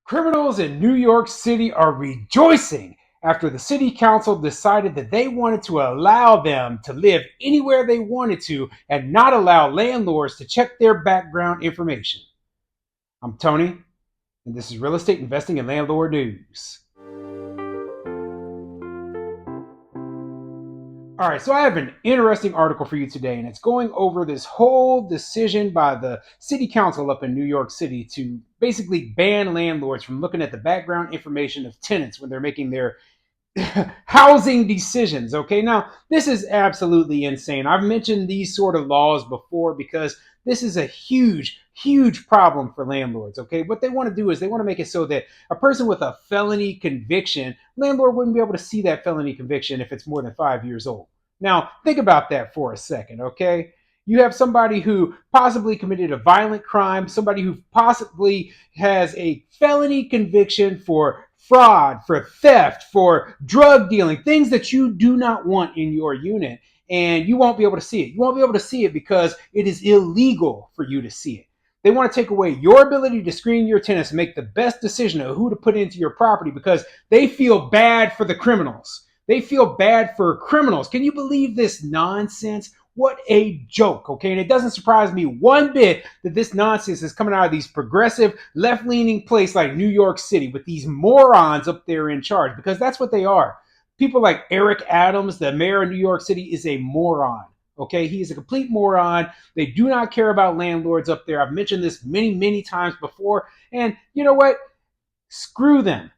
Criminals in New York City are rejoicing after the city council decided that they wanted to allow them to live anywhere they wanted to and not allow landlords to check their background information. I'm Tony, and this is Real Estate Investing and Landlord News. All right, so I have an interesting article for you today, and it's going over this whole decision by the city council up in New York City to basically ban landlords from looking at the background information of tenants when they're making their housing decisions. Okay, now this is absolutely insane. I've mentioned these sort of laws before because this is a huge problem for landlords. Okay, what they want to do is they want to make it so that a person with a felony conviction, landlord wouldn't be able to see that felony conviction if it's more than 5 years old. Now think about that for a second. Okay, you have somebody who possibly committed a violent crime, somebody who possibly has a felony conviction for fraud, for theft, for drug dealing, things that you do not want in your unit. And you won't be able to see it. You won't be able to see it because it is illegal for you to see it. They want to take away your ability to screen your tenants and make the best decision of who to put into your property because they feel bad for the criminals. They feel bad for criminals. Can you believe this nonsense? What a joke, okay? And it doesn't surprise me one bit that this nonsense is coming out of these progressive, left-leaning places like New York City with these morons up there in charge, because that's what they are. People like Eric Adams, the mayor of New York City, is a moron, okay? He is a complete moron. They do not care about landlords up there. I've mentioned this many times before, and you know what? Screw them,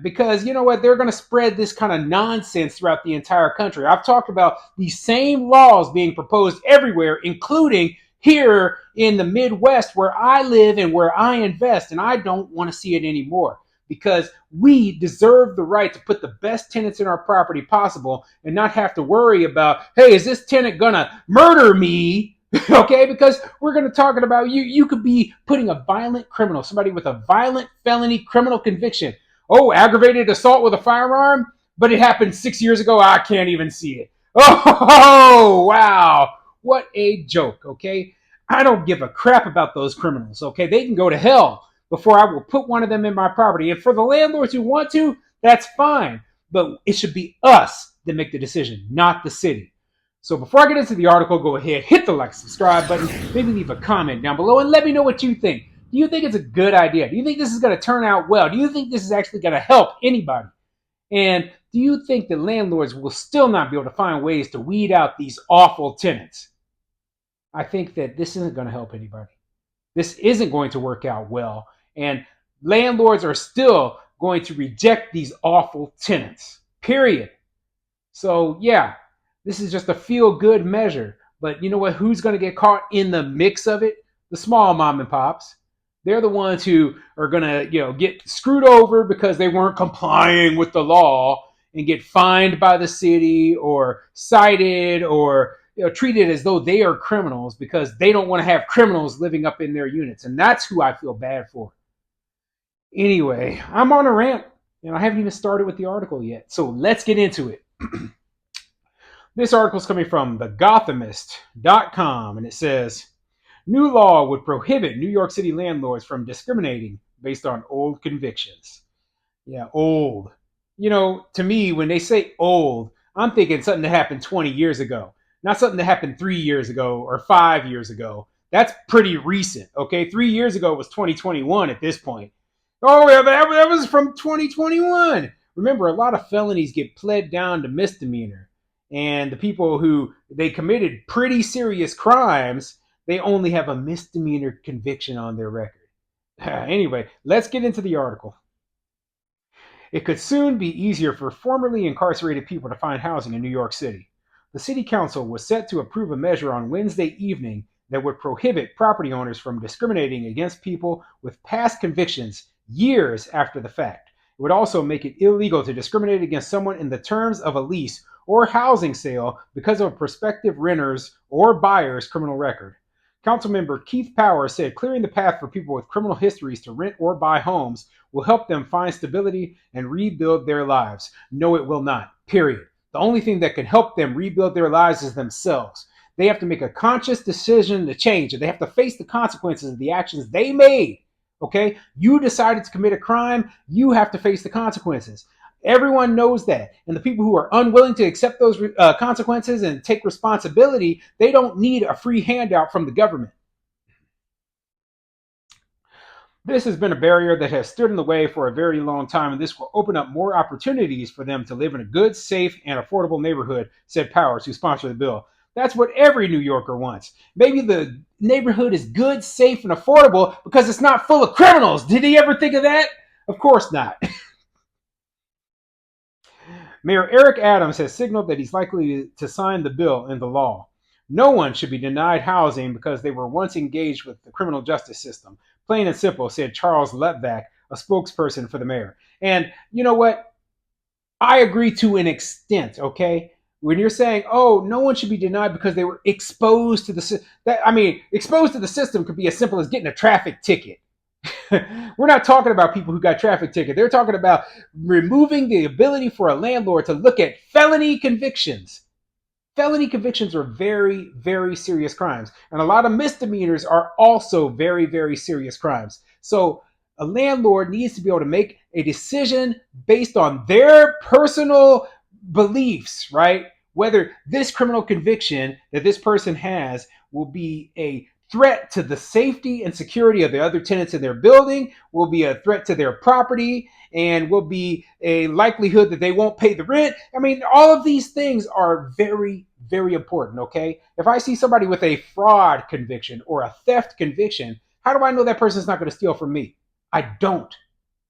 because you know what, they're going to spread this kind of nonsense throughout the entire country. I've talked about these same laws being proposed everywhere, including here in the Midwest where I live and where I invest, and I don't want to see it anymore because we deserve the right to put the best tenants in our property possible and not have to worry about, hey, is this tenant gonna murder me? Okay, because we're going to talk about you could be putting a violent criminal, somebody with a violent felony criminal conviction. Oh, aggravated assault with a firearm, but it happened 6 years ago. I can't even see it. Oh, wow. What a joke, okay? I don't give a crap about those criminals, okay? They can go to hell before I will put one of them in my property. And for the landlords who want to, that's fine. But it should be us that make the decision, not the city. So before I get into the article, go ahead, hit the like, subscribe button, maybe leave a comment down below and let me know what you think. Do you think it's a good idea? Do you think this is going to turn out well? Do you think this is actually going to help anybody? And do you think that landlords will still not be able to find ways to weed out these awful tenants? I think that this isn't going to help anybody. This isn't going to work out well. And landlords are still going to reject these awful tenants, period. So yeah, this is just a feel-good measure. But you know what? Who's going to get caught in the mix of it? The small mom and pops. They're the ones who are going to, get screwed over because they weren't complying with the law and get fined by the city or cited or treated as though they are criminals because they don't want to have criminals living up in their units. And that's who I feel bad for. Anyway, I'm on a rant and I haven't even started with the article yet. So let's get into it. This article is coming from thegothamist.com, and it says, new law would prohibit New York City landlords from discriminating based on old convictions. Yeah, old. To me, when they say old, I'm thinking something that happened 20 years ago, not something that happened 3 years ago or 5 years ago. That's pretty recent, okay? 3 years ago was 2021 at this point. Oh, yeah, that was from 2021. Remember, a lot of felonies get pled down to misdemeanor. And the people who they committed pretty serious crimes, they only have a misdemeanor conviction on their record. Anyway, let's get into the article. It could soon be easier for formerly incarcerated people to find housing in New York City. The city council was set to approve a measure on Wednesday evening that would prohibit property owners from discriminating against people with past convictions years after the fact. It would also make it illegal to discriminate against someone in the terms of a lease or housing sale because of a prospective renter's or buyer's criminal record. Councilmember Keith Power said clearing the path for people with criminal histories to rent or buy homes will help them find stability and rebuild their lives. No, it will not. Period. The only thing that can help them rebuild their lives is themselves. They have to make a conscious decision to change, and they have to face the consequences of the actions they made Okay? You decided to commit a crime, you have to face the consequences. Everyone knows that. And the people who are unwilling to accept those consequences and take responsibility, they don't need a free handout from the government. This has been a barrier that has stood in the way for a very long time, and this will open up more opportunities for them to live in a good, safe, and affordable neighborhood, said Powers, who sponsored the bill. That's what every New Yorker wants. Maybe the neighborhood is good, safe, and affordable because it's not full of criminals. Did he ever think of that? Of course not. Mayor Eric Adams has signaled that he's likely to sign the bill into law. No one should be denied housing because they were once engaged with the criminal justice system. Plain and simple, said Charles Letvak, a spokesperson for the mayor. And you know what? I agree to an extent, okay? When you're saying, "Oh, no one should be denied because they were exposed to the that I mean, exposed to the system could be as simple as getting a traffic ticket. We're not talking about people who got traffic ticket. They're talking about removing the ability for a landlord to look at felony convictions. Felony convictions are very, very serious crimes. And a lot of misdemeanors are also very, very serious crimes. So a landlord needs to be able to make a decision based on their personal beliefs, right? Whether this criminal conviction that this person has will be a threat to the safety and security of the other tenants in their building, will be a threat to their property, and will be a likelihood that they won't pay the rent. I mean, all of these things are very, very important, okay? If I see somebody with a fraud conviction or a theft conviction, how do I know that person's not going to steal from me? I don't.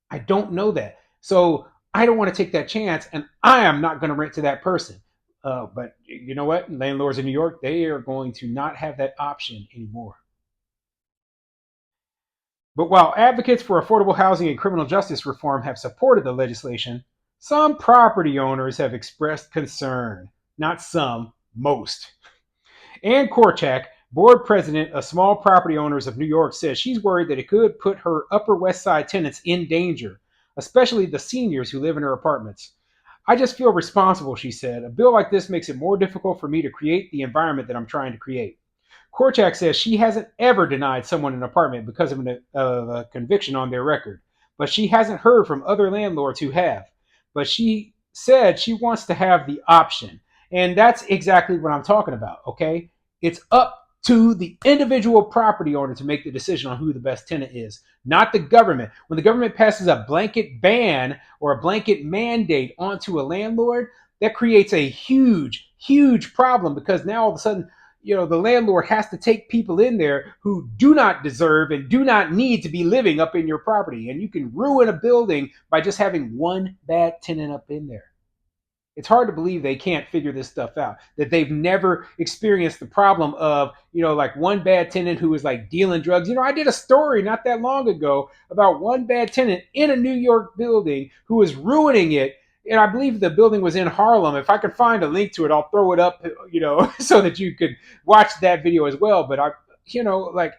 I don't know that. So I don't want to take that chance, and I am not going to rent to that person. But you know what? Landlords in New York, they are going to not have that option anymore. But while advocates for affordable housing and criminal justice reform have supported the legislation, some property owners have expressed concern. Not some, most. Ann Korchak, board president of Small Property Owners of New York, says she's worried that it could put her Upper West Side tenants in danger, especially the seniors who live in her apartments. I just feel responsible, she said. A bill like this makes it more difficult for me to create the environment that I'm trying to create. Korchak says she hasn't ever denied someone an apartment because of a conviction on their record, but she hasn't heard from other landlords who have. But she said she wants to have the option. And that's exactly what I'm talking about, okay? It's up to the individual property owner to make the decision on who the best tenant is, not the government. When the government passes a blanket ban or a blanket mandate onto a landlord, that creates a huge, huge problem because now all of a sudden, the landlord has to take people in there who do not deserve and do not need to be living up in your property. And you can ruin a building by just having one bad tenant up in there. It's hard to believe they can't figure this stuff out, that they've never experienced the problem of, like one bad tenant who was like dealing drugs. I did a story not that long ago about one bad tenant in a New York building who was ruining it. And I believe the building was in Harlem. If I could find a link to it, I'll throw it up, so that you could watch that video as well. But like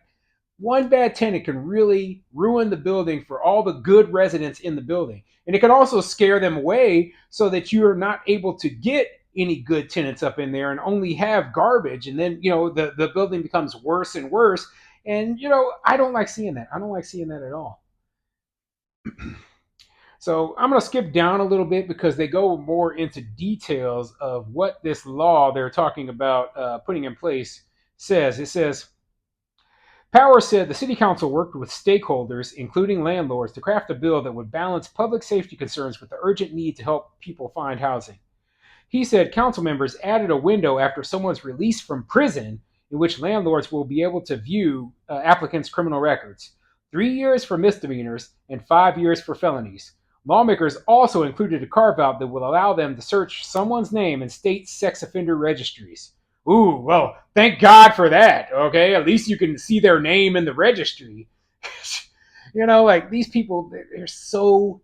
one bad tenant can really ruin the building for all the good residents in the building. And it can also scare them away so that you're not able to get any good tenants up in there and only have garbage. And then, the building becomes worse and worse. And, I don't like seeing that. I don't like seeing that at all. So I'm going to skip down a little bit because they go more into details of what this law they're talking about putting in place says. It says, Power said the city council worked with stakeholders, including landlords, to craft a bill that would balance public safety concerns with the urgent need to help people find housing. He said council members added a window after someone's release from prison in which landlords will be able to view applicants' criminal records. 3 years for misdemeanors and 5 years for felonies. Lawmakers also included a carve out that will allow them to search someone's name in state sex offender registries. Ooh, well, thank God for that. Okay, at least you can see their name in the registry. Like these people, they're so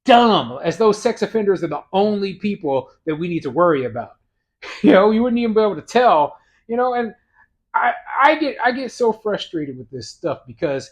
dumb, as though sex offenders are the only people that we need to worry about. You wouldn't even be able to tell. And I get so frustrated with this stuff because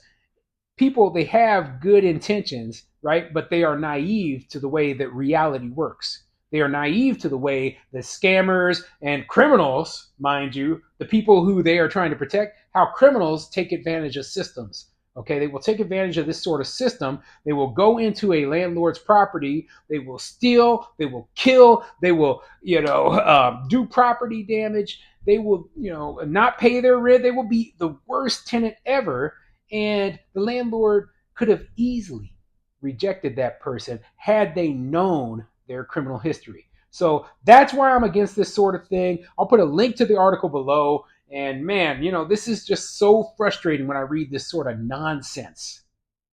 people, they have good intentions, right? But they are naive to the way that reality works. They are naive to the way that scammers and criminals, mind you, the people who they are trying to protect, how criminals take advantage of systems. Okay, they will take advantage of this sort of system. They will go into a landlord's property. They will steal. They will kill. They will, do property damage. They will, not pay their rent. They will be the worst tenant ever. And the landlord could have easily rejected that person had they known their criminal history. So that's why I'm against this sort of thing. I'll put a link to the article below. And man, this is just so frustrating when I read this sort of nonsense.